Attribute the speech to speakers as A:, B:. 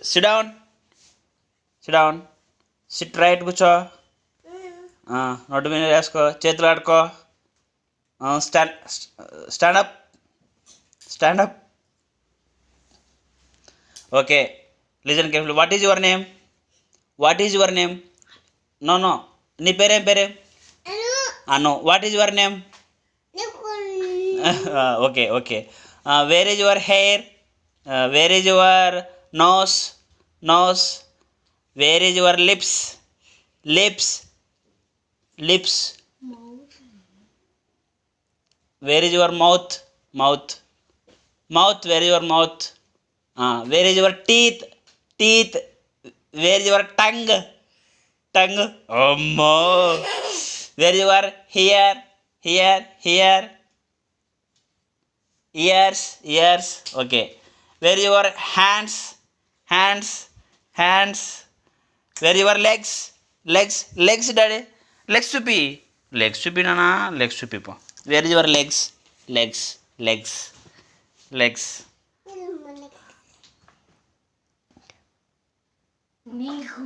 A: SIT down, sit down, sit right కూర్చో. నోటి మీద వేసుకో, చేతులు ఆడుకో. Stand, stand up, stand up. Okay, listen careful. What is your name? What is your name? No no, నీ పేరేం పేరేం? అను. What is your name? Okay okay. Where is your hair? Where is your nose? Nose. Where is your lips? Lips, lips. Where is your mouth? Mouth, mouth. Where is your mouth? Where is your teeth? Teeth. Wear is your tongue? Tongue. అమ్మో. Where your ear? Ear, ear. Ears, ears. Okay. Where your hands? Hands, hands. Where your legs? Legs, legs daddy. Legs చూపి, legs చూపి నానా, legs చూపిపో. Where your legs? Legs, legs, legs.
B: నీకు